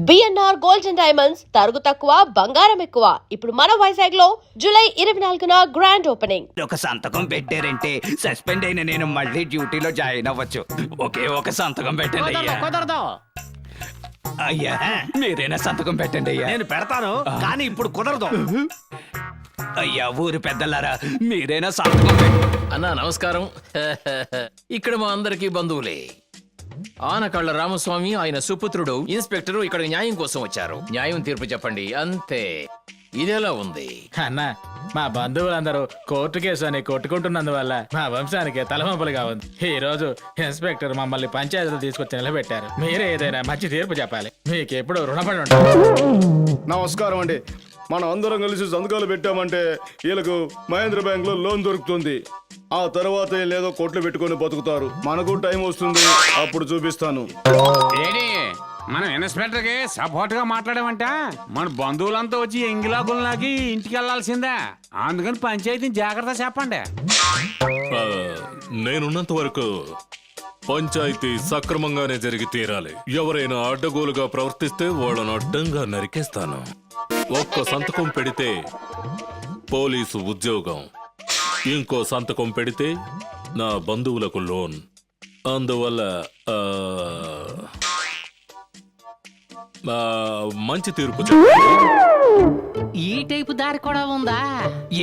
BNR gold and diamonds తరుగు తక్కువ బంగారం ఎక్కువ. ఇప్పుడు మన వైజాగ్ లో జూలై 24న గ్రాండ్ ఓపెనింగ్. ఒక సంతకం పెట్టారంటే సస్పెండ్ అయిన నేను మళ్ళీ డ్యూటీలో జాయిన్ అవ్వచ్చు. ఒకే ఒక సంతకం పెట్టండి అయ్యా. కుదరదు. అయ్యా మీరైనా సంతకం పెట్టండి అయ్యా. నేను పెడతాను కానీ ఇప్పుడు కుదరదు. అయ్యా ఊరి పెద్దలారా మీరైనా సంతకం అన్నా నమస్కారం. ఇక్కడ మా అందరికీ బంధువులే. ఆనకళ్ళ రామస్వామి ఆయన సుపుత్రుడు ఇన్స్పెక్టరు ఇక్కడ న్యాయం కోసం వచ్చారు. న్యాయం తీర్పు చెప్పండి అంతే. ఇదెలా ఉంది అన్నా, మా బంధువులందరూ కోర్టు కేసు అని కొట్టుకుంటున్నందువల్ల మా వంశానికి తలవంపులుగా ఉంది. ఈ రోజు ఇన్స్పెక్టర్ మమ్మల్ని పంచాయతీలో తీసుకొచ్చి నిలబెట్టారు. మీరే ఏదైనా మంచి తీర్పు చెప్పాలి. మీకు ఎప్పుడు రుణపడి ఉంటారు. నమస్కారం అండి. మనం అందరం కలిసి సంతకాలు పెట్టామంటే వీళ్ళకు మహేంద్ర బ్యాంక్ లో లోన్ దొరుకుతుంది. ఆ తర్వాత లేదో కొట్లు పెట్టుకొని బతుకుతారు. మనకు టైం వస్తుంది, అప్పుడు చూపిస్తాను. ఏడి మనం ఇన్స్పెక్టర్ కి సపోర్ట్ గా మాట్లాడామంట మన బంధువులంతా వచ్చి ఎంగిలాకుల్లాకి ఇంటికి వెళ్లాల్సిందే. అందుకని పంచాయతీని జాగ్రత్త చెప్పండి. నేనున్నంత వరకు పంచాయతీ సక్రమంగానే జరిగి తీరాలి. ఎవరైనా అడ్డగోలుగా ప్రవర్తిస్తే వాళ్ళను అడ్డంగా నరికేస్తాను. ఒక్క సంతకం పెడితే పోలీసు ఉద్యోగం, ఇంకో సంతకం పెడితే నా బంధువులకు లోన్. అందువల్ల మంచి తీర్పు చెప్పండి. ఈ టైపు దారి కూడా ఉందా?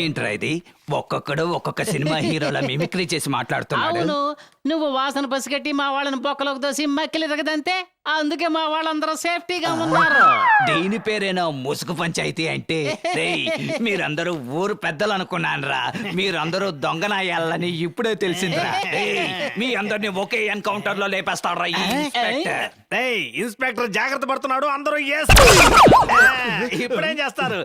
ఏంట్రా ఇది? ఒక్కొక్కడు ఒక్కొక్క సినిమా హీరోల మిమిక్రీ చేసి మాట్లాడుతున్నాడు. అవును, నువ్వు వాసన పసిగట్టి మా వాళ్ళని బొక్కలోకి దోసి మక్కిలి రగదంతే. అందుకే మా వాళ్ళందరూ సేఫ్టీగా ఉన్నారు. దీని పేరేనా ముసుగు పంచాయతీ అంటే? రేయ్, మీరందరూ ఊరు పెద్దలు అనుకున్నానురా. మీరందరూ దొంగనాయాలని ఇప్పుడే తెలిసిందిరా. రేయ్, మీ అందరిని ఒకే ఎన్కౌంటర్ లో లేపేస్తాడ్రా ఈ ఇన్స్పెక్టర్. ఇన్స్పెక్టర్ జాగ్రత్త పడుతున్నాడు. అందరూ ఇప్పుడేం చేస్తారు?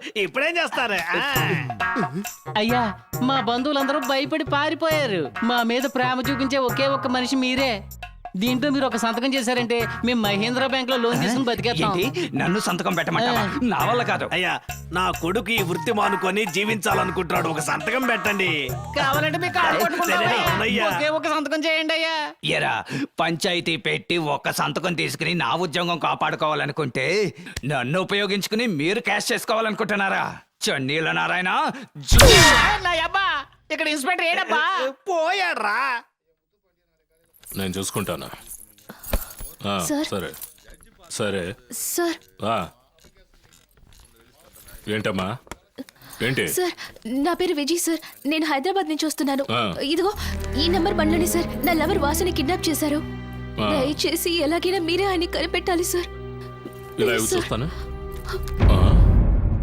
అయ్యా, మా బంధువులందరూ భయపడి పారిపోయారు. మా మీద ప్రేమ చూపించే ఒకే ఒక్క మనిషి మీరే. దీంట్లో మీరు ఒక సంతకం చేశారంటే మేము మహేంద్ర బ్యాంక్ లో లోన్ తీసుకుని బతికేస్తాం. ఏంటి? నన్ను సంతకం పెట్టమంటావా? నా వల్ల కాదు. అయ్యా, నా కొడుకు ఈ వృత్తి మానుకొని జీవించాలనుకుంటున్నాడు. ఒక సంతకం పెట్టండి. కావాలంటే మీ కాళ్ళు పట్టుకుంటాం. అవునయ్యా. ఒకే ఒక సంతకం చేయండి అయ్యా. ఎరా, పంచాయతీ పెట్టి ఒక్క సంతకం తీసుకుని నా ఉద్యోగం కాపాడుకోవాలనుకుంటే నన్ను ఉపయోగించుకుని మీరు క్యాష్ చేసుకోవాలనుకుంటున్నారా? చన్నీల నారాయణ నా అబ్బా, ఇక్కడ ఇన్స్పెక్టర్ ఏడబ్బా? పోయాడ్రా. నేను చూసుకుంటాను. సార్. సరే సరే సార్. ఏంటమ్మా? ఏంటి? సార్, నా పేరు విజయ్ సార్. నేను హైదరాబాద్ నుంచి వస్తున్నాను. ఇదిగో ఈ నెంబర్ బండ్లోనే సార్ నా లవర్ వాసుని కిడ్నాప్ చేశారు. దయచేసి ఎలాగైనా మీరే ఆయన్ని కనిపెట్టాలి సార్. ఇలా చూస్తాను.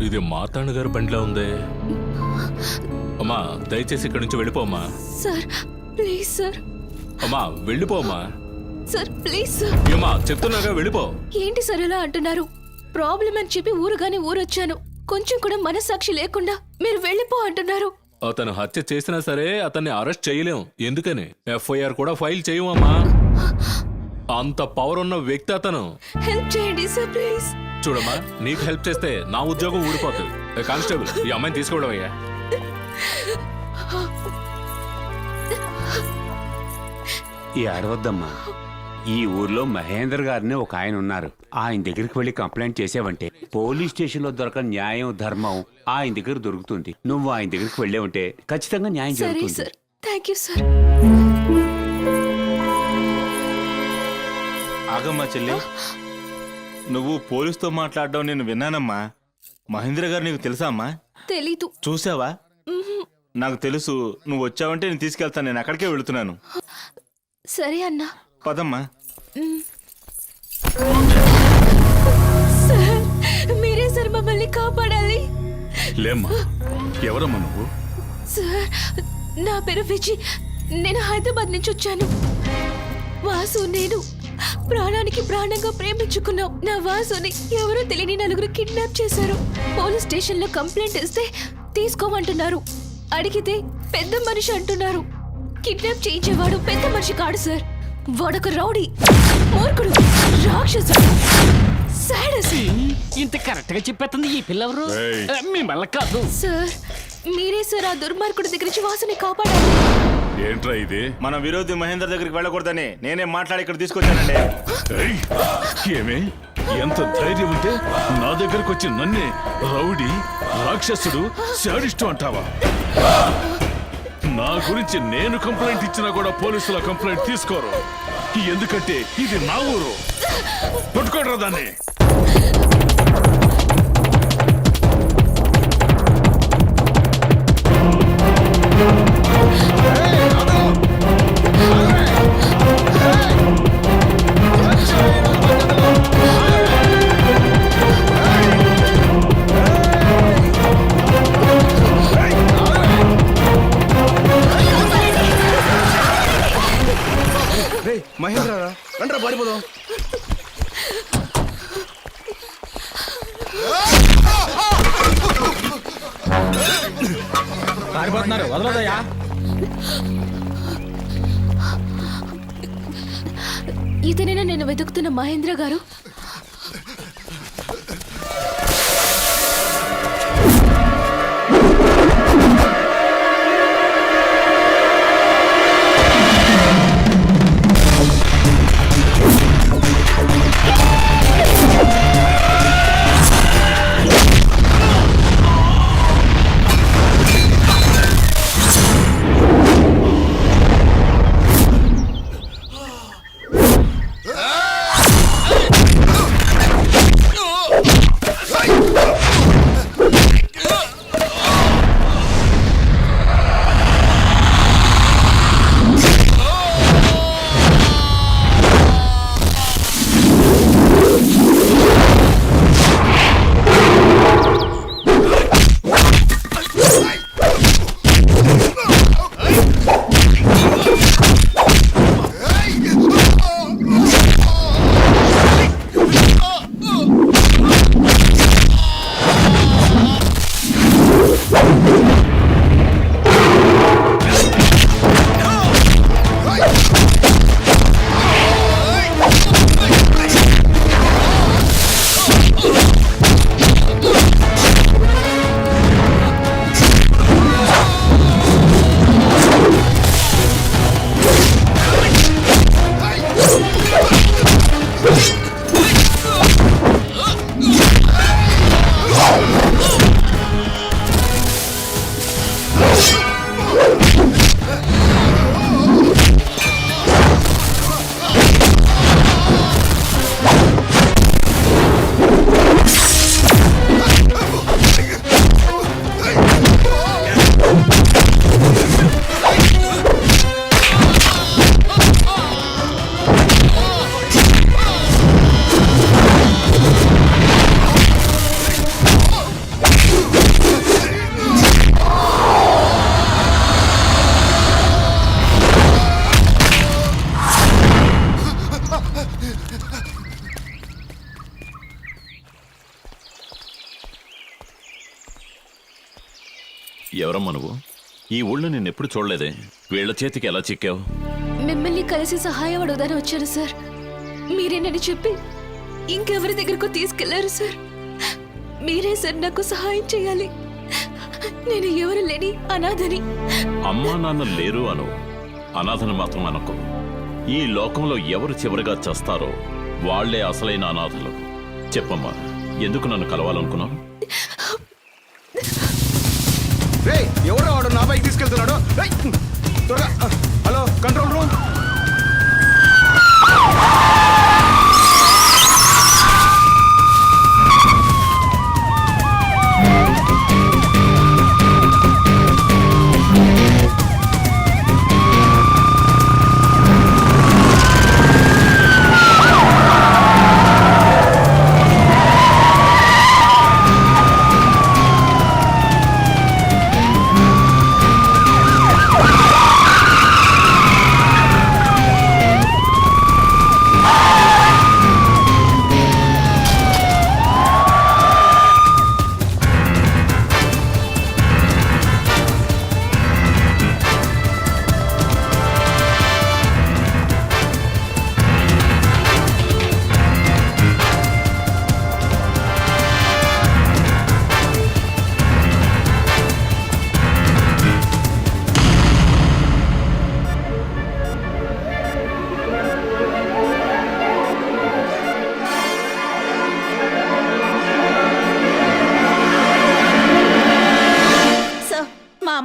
ఇది మార్తాండ గారి బండిలో ఉంది. అమ్మా దయచేసి ఇక్కడి నుంచి వెళ్ళిపోమ్మా. Sir please sir. అమ్మా వెళ్ళిపోమ్మా. Sir please sir. ఏమా చెప్తున్నాగా వెళ్ళిపో. ఏంటి సార్ ఎలా అంటున్నారు? ప్రాబ్లం అని చెప్పి ఊరుగానే ఊరొచ్చాను. కొంచెం కూడా మనస్సాక్షి లేకుండా మీరు వెళ్ళిపో అంటున్నారు. అతను హత్య చేసినా సరే అతన్ని అరెస్ట్ చేయలేం. ఎందుకని ఎఫ్ఐఆర్ కూడా ఫైల్ చేయమమ్మా. అంత పవర్ ఉన్న వ్యక్తి అతను. హెల్ప్ చేయండి సార్ ప్లీజ్. చూడమ్మా, నీకు హెల్ప్ చేస్తే నా ఉద్యోగం ఊడిపోతుంది. కానిస్టేబుల్, ఈ అమ్మాయిని తీసుకోవడం అయ్యా. ఈ అడవద్దమ్మా. ఈ ఊర్లో మహేందర్ గారిని ఒక ఆయన ఉన్నారు. ఆయన దగ్గరికి వెళ్ళి కంప్లైంట్ చేసావంటే పోలీస్ స్టేషన్ లో దొరకని న్యాయం ధర్మం ఆయన దగ్గర దొరుకుతుంది. నువ్వు ఆయన దగ్గరికి వెళ్ళే ఉంటే ఖచ్చితంగా న్యాయం జరుగుతుంది. Sir thank you sir. ఆగమ్మా చెల్లి, నువ్వు పోలీసుతో మాట్లాడడం నేను విన్నానమ్మా. మహేంద్ర గారు నీకు తెలుసా అమ్మా? తెలీదు. చూసావా? నాకు తెలుసు. నువ్వు వచ్చావంటే నేను తీసుకెళ్తాను. నేను అక్కడికే వెళుతున్నాను. సరే అన్నా. పదమ్మా. సార్, మీరే సార్ మమ్మల్ని కాపాడాలి. లేమ్మా, ఎవరమ్మా నువ్వు? సార్, నా పేరు విజయ్. నేను హైదరాబాద్ నుంచి వచ్చాను. వాసు నేను ప్రాణానికి ప్రాణంగా ప్రేమించుకున్నాం. నా వాసుని ఎవరో తెలియని నలుగురు కిడ్నాప్ చేశారు. పోలీస్ స్టేషన్ లో కంప్లైంట్ ఇస్తే తీసుకోమంటున్నారు. అడిగితే పెద్ద మనిషి అంటున్నారు. కిడ్నాప్ చేయించేవాడు పెద్ద మనిషి కాడు సార్. వాడొక రౌడీ, మూర్ఖుడు, రాక్షసుడు, సాడస్ట్. ఇంత కరెక్ట్ గా చెప్పేస్తుంది ఈ పిల్లవరు. మిమ్మల్ని కాదు సార్. మీరే సార్ ఆ దుర్మార్గుడి దగ్గర నుంచి వాసుని కాపాడాలి. ఏంట్రా ఇది? మన విరోధి మహేందర్ దగ్గరికి వెళ్ళకూడదని నేనే మాట్లాడి ఇక్కడ తీసుకొచ్చానండి. ఏమే ఎంత ధైర్యం ఉంటే నా దగ్గరకు వచ్చి నన్నే రౌడీ, రాక్షసుడు, శాడిస్టు అంటావా? నా గురించి నేను కంప్లైంట్ ఇచ్చినా కూడా పోలీసుల కంప్లైంట్ తీసుకోరు. ఎందుకంటే ఇది నా ఊరు. పట్టుకోడరా దాన్ని. మహేంద్ర రండ్రా పారిపోదాం. పారిపోతున్నారు, వదలదయ్యా. ఇతనేనా నేను వెతుకుతున్న మహేంద్ర గారు? ఎవరమ్మా నువ్వు? ఈ ఊళ్ళో నిన్నెప్పుడు చూడలేదే. వీళ్ళ చేతికి ఎలా చిక్కావు? మిమ్మల్ని కలిసి సహాయం అడుగుదాని వచ్చాను సార్. మీరేనని చెప్పి ఇంకెవరి దగ్గరకు తీసుకెళ్లారు సార్. మీరే సార్ నాకు సహాయం చేయాలి. నేను ఎవరు లేని అనాథని. అమ్మా నాన్న లేరు అను, అనాథను మాత్రం అనకు. ఈ లోకంలో ఎవరు చివరిగా చేస్తారో వాళ్లే అసలైన అనాథలు. చెప్పమ్మా, ఎందుకు నన్ను కలవాలనుకున్నావు? ఎవరో వాడు నా బైక్ తీసుకెళ్తున్నాడు. త్వరగా హలో కంట్రోల్ రూమ్.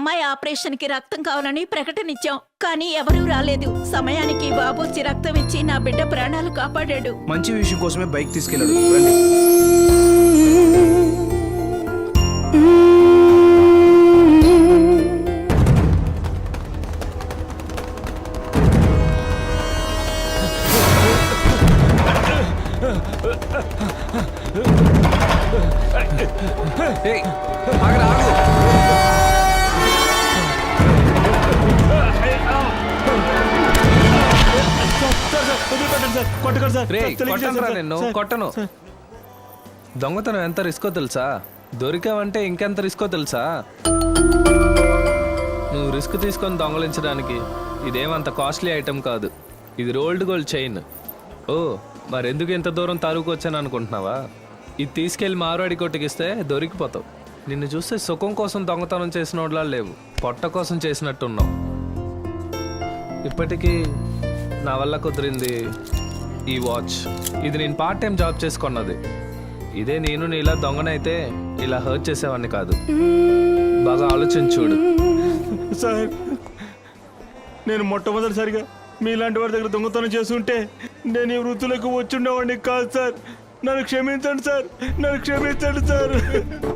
అమ్మాయి ఆపరేషన్ కి రక్తం కావాలని ప్రకటన ఇచ్చాం, కానీ ఎవరూ రాలేదు. సమయానికి బాబు వచ్చి రక్తం ఇచ్చి నా బిడ్డ ప్రాణాలు కాపాడాడు. మంచి విషయం కోసమే బైక్ తీసుకెళ్ళాడు. రండి. నిన్ను కొట్టను. దొంగతనం ఎంత రిస్కో తెలుసా? దొరికావంటే ఇంకెంత రిస్కో తెలుసా? నువ్వు రిస్క్ తీసుకొని దొంగలించడానికి ఇదేమంత కాస్ట్లీ ఐటెం కాదు. ఇది రోల్డ్ గోల్డ్ చైన్. ఓ మరెందుకు ఇంత దూరం తరువుకు వచ్చాను అనుకుంటున్నావా? ఇది తీసుకెళ్లి మారువాడి కొట్టుకిస్తే దొరికిపోతావు. నిన్ను చూస్తే సుఖం కోసం దొంగతనం చేసిన వాళ్ళ లేవు, పొట్ట కోసం చేసినట్టున్నావు. ఇప్పటికీ నా వల్ల కుదిరింది ఈ వాచ్. ఇది నేను పార్ట్ టైం జాబ్ చేసుకున్నది. ఇదే నేను నీలా దొంగనైతే ఇలా హర్ట్ చేసేవాడిని కాదు. బాగా ఆలోచించి చూడు. సార్, నేను మొట్టమొదటిసారిగా మీలాంటి వారి దగ్గర దొంగతనం చేస్తుంటే నేను ఈ వృత్తులకు వచ్చుండేవాడిని కాదు సార్. నన్ను క్షమించండి సార్, నన్ను క్షమించండి సార్.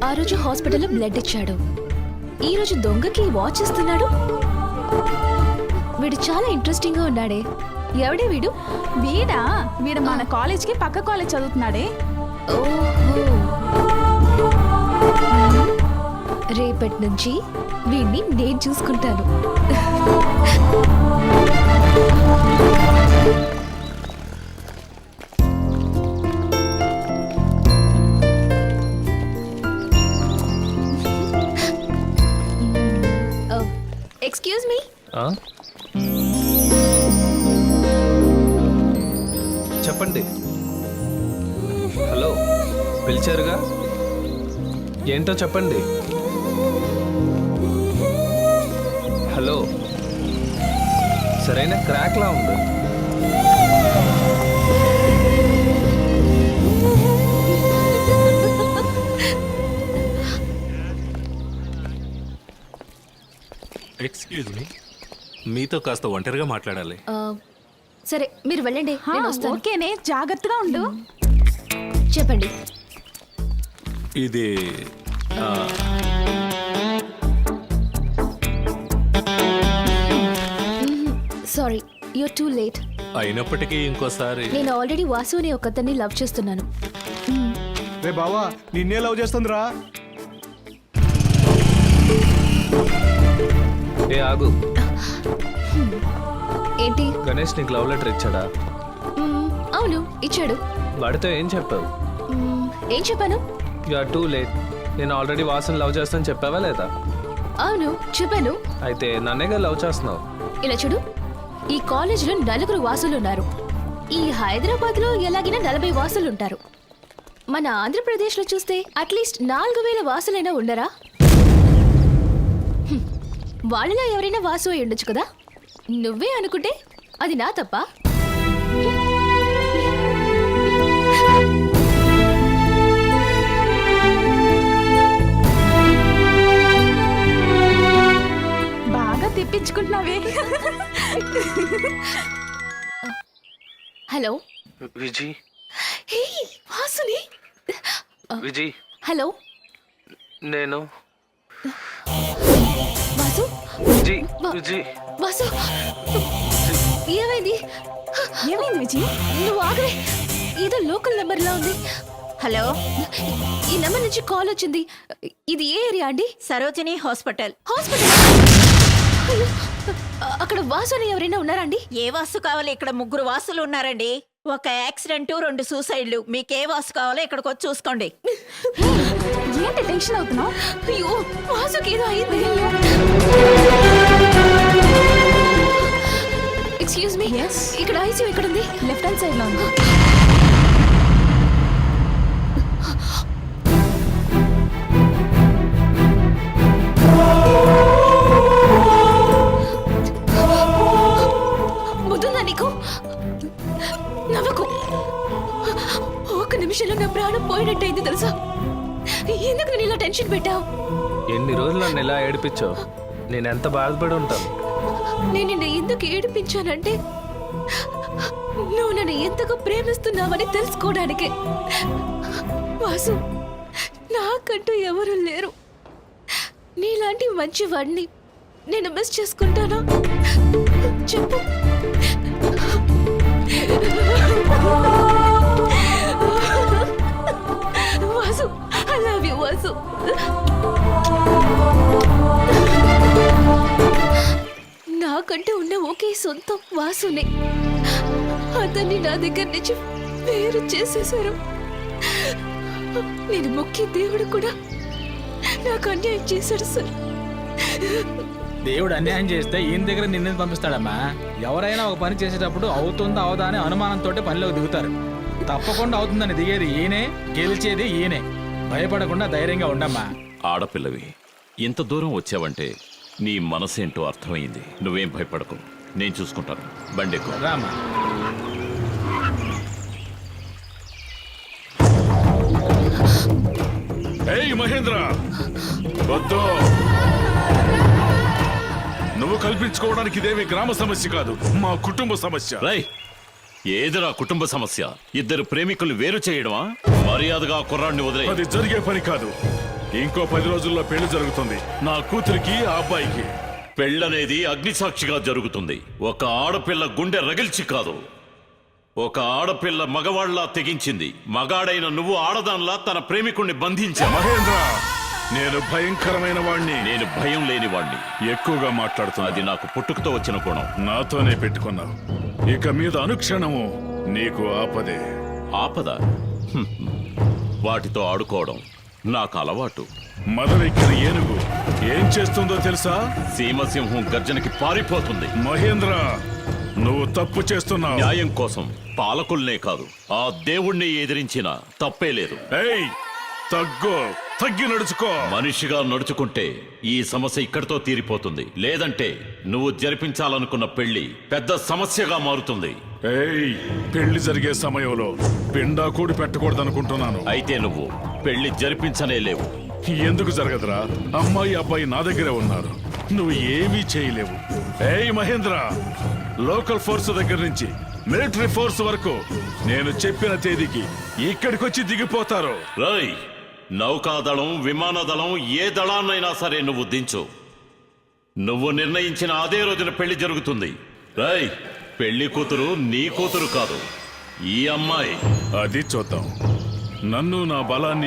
ఆ రోజు హాస్పిటల్లో బ్లడ్ ఇచ్చాడు, ఈ రోజు దొంగకి వాచ్ ఇస్తున్నాడు. వీడు చాలా ఇంట్రెస్టింగ్ గా ఉన్నాడే. ఎవడే వీడు? వీడు మన కాలేజ్ కి పక్క కాలేజ్ చదువుతున్నాడే. ఓహో, రేపటి నుంచి వీడిని నేను చూసుకుంటాను. Excuse me. ఆ? చెప్పండి. హలో, పిలిచారుగా? ఏంటో చెప్పండి. హలో, సరైన క్రాక్లా ఉంది. ఎక్స్క్యూజ్ మీ, మీతో కాస్త ఒంటరిగా మాట్లాడాలి. సరే మీరు వెళ్ళండి, నేను వస్తాను. ఓకేనే, జాగ్రత్తగా ఉండు. చెప్పండి. ఇది సారీ, యూర్ టూ లేట్. అయినప్పటికీ ఇంకోసారి నేను ఆల్రెడీ వాసు అనే ఒకతన్ని లవ్ చేస్తున్నాను. రే బావా, నిన్నే లవ్ చేస్తుందిరా. ఏ ఆగు. ఏంటి? గణేష్ నీకు లవ్ లెటర్ ఇచ్చాడా? అవును, ఇచ్చాడు. వాడితో ఏం చెప్పావు? ఏం చెప్పాను? You are too late. నేను ఆల్రెడీ వాసన లవ్ చేస్తాను చెప్పావా లేదా? అవును, చెప్పాను. అయితే నన్నేగా లవ్ చేస్తున్నావు. ఇలా చూడు, ఈ కాలేజీలో 4 వాసులు ఉన్నారు. ఈ హైదరాబాద్ లో ఎలాగైనా 40 వాసులు ఉంటారు. మన ఆంధ్రప్రదేశ్ లో చూస్తే అట్లీస్ట్ 4000 వాసులైనా ఉండరా? వాళ్ళలో ఎవరైనా వాసు అయి ఉండొచ్చు కదా. నువ్వే అనుకుంటే అది నా తప్ప? బాగా తిప్పించుకుంటున్నావే. హలో విజీ. హే వాసుని. విజీ, హలో నేను వాసు. విజీ. విజీ, వాసు, ఏమైంది? ఏమైంది విజయ్? నువ్వు ఆగవే, ఏదో లోకల్ నెంబర్ లా ఉంది. హలో, ఈ నెంబర్ నుంచి కాల్ వచ్చింది. ఇది ఏ ఏరియా అండి? సరోజిని హాస్పిటల్. హాస్పిటల్? అయ్యో, అక్కడ వాసు అని ఎవరైనా ఉన్నారా అండి? ఏ వాసు కావాలి? ఇక్కడ 3 వాసులు ఉన్నారండి. ఒక యాక్సిడెంట్, 2 సూసైడ్లు. మీకే వాసు కావాలో ఇక్కడికి వచ్చి చూసుకోండి. ఏంటి టెన్షన్ అవుతున్నావు? అయ్యో, వాసుకి ఏదో అయింది. ఎక్స్క్యూజ్ మీ, ఇక్కడ ఐసీయూ ఎక్కడ ఉంది? లెఫ్ట్ హ్యాండ్ సైడ్ లో ఉంది. ముద్దుందా నీకు? నవ్వకు. ఒక్క నిమిషంలో నా ప్రాణం పోయినట్టయింది తెలుసా? ఎందుకు నేను ఇలా టెన్షన్ పెట్టావు? ఎన్ని రోజులు నన్ను ఇలా ఏడిపించావు? నేను ఎంత బాధపడి ఉంటాను. నేను నిన్ను ఎందుకు ఏడిపించానంటే నువ్వు నన్ను ఎంతగా ప్రేమిస్తున్నావని తెలుసుకోవడానికే. వాసు, నాకంటూ ఎవరు లేరు. నీలాంటి మంచి వాడిని నేను మిస్ చేసుకుంటానా చెప్పు. Vasu, I love you Vasu. నాకంటూ ఉన్న ఒకే సొంతం వాసునే. అతన్ని నా దగ్గర నుంచి వేరు చేసేశారు. నేను మొక్కి దేవుడు కూడా నాకు అన్యాయం చేశాడు సార్. దేవుడు అన్యాయం చేస్తే ఈయన దగ్గర నిన్ను పంపిస్తాడమ్మా. ఎవరైనా ఒక పని చేసేటప్పుడు అవుతుందా అవదా అని అనుమానంతో పనిలోకి దిగుతారు. తప్పకుండా అవుతుందని దిగేది ఈయనే, గెలిచేది ఈయనే. భయపడకుండా ధైర్యంగా ఉండమ్మా. ఆడపిల్లవి ఇంత దూరం వచ్చావంటే నీ మనసేంటో అర్థమైంది. నువ్వేం భయపడకు, నేను చూసుకుంటాను. బండెక్కు. రామా. ఏయ్ మహేంద్ర, వద్దు. నువ్వు కల్పించుకోవడానికి ఇదేమి గ్రామ సమస్య కాదు, మా కుటుంబ సమస్య. రై, ఏదిరా కుటుంబ సమస్య? ఇద్దరు ప్రేమికులు వేరు చేయడమా? మర్యాదగా కుర్రాడిని వదిలే. అది జరిగే పని కాదు. ఇంకో 10 రోజుల్లో పెళ్లి జరుగుతుంది, నా కూతురికి ఆ అబ్బాయికి. పెళ్ళనేది అగ్నిసాక్షిగా జరుగుతుంది. ఒక ఆడపిల్ల గుండె రగిల్చి కాదు. ఒక ఆడపిల్ల మగవాళ్లా తెగించింది. మగాడైన నువ్వు ఆడదాన్లా తన ప్రేమికుణ్ణి బంధించా. మహేంద్ర, నేను భయంకరమైన వాణ్ణి. నేను భయం లేని వాణ్ణి. ఎక్కువగా మాట్లాడుతున్నా. అది నాకు పుట్టుకతో వచ్చిన గుణం. నాతోనే పెట్టుకున్నావు. ఇక మీద అనుక్షణము నీకు ఆపదే. ఆపద? హ్మ్. వాటితో ఆడుకోవడం నాకు అలవాటు. మదవెక్కిన ఏనుగు ఏం చేస్తుందో తెలుసా? సీమసింహం గర్జనకి పారిపోతుంది. మహేంద్ర, నువ్వు తప్పు చేస్తున్నావు. న్యాయం కోసం పాలకుల్నే కాదు, ఆ దేవుణ్ణి ఎదిరించిన తప్పే లేదు. ఏయ్, తగ్గి నడుచుకో. మనిషిగా నడుచుకుంటే ఈ సమస్య ఇక్కడితో తీరిపోతుంది. లేదంటే నువ్వు జరిపించాలనుకున్న పెళ్లి పెద్ద సమస్యగా మారుతుంది. ఏయ్, పెళ్లి జరిగే సమయంలో పిండా కూడి పెట్టకూడదనుకుంటున్నాను. అయితే నువ్వు పెళ్లి జరిపించనే లేవు. ఎందుకు జరగదురా? అమ్మాయి అబ్బాయి నా దగ్గరే ఉన్నారు. నువ్వు ఏమీ చేయలేవు. ఏయ్ మహేంద్ర, లోకల్ ఫోర్స్ దగ్గర నుంచి మిలిటరీ ఫోర్స్ వరకు నేను చెప్పిన తేదీకి ఇక్కడికొచ్చి దిగిపోతారు. రై, నౌకాదళం, విమానదళం, ఏ దళాన్నైనా సరే నువ్వు దించు. నువ్వు నిర్ణయించిన అదే రోజున పెళ్లి జరుగుతుంది. రై, పెళ్లి కూతురు నీ కూతురు కాదు, ఈ అమ్మాయి. అది చూద్దాం. నన్ను, నా బలాన్ని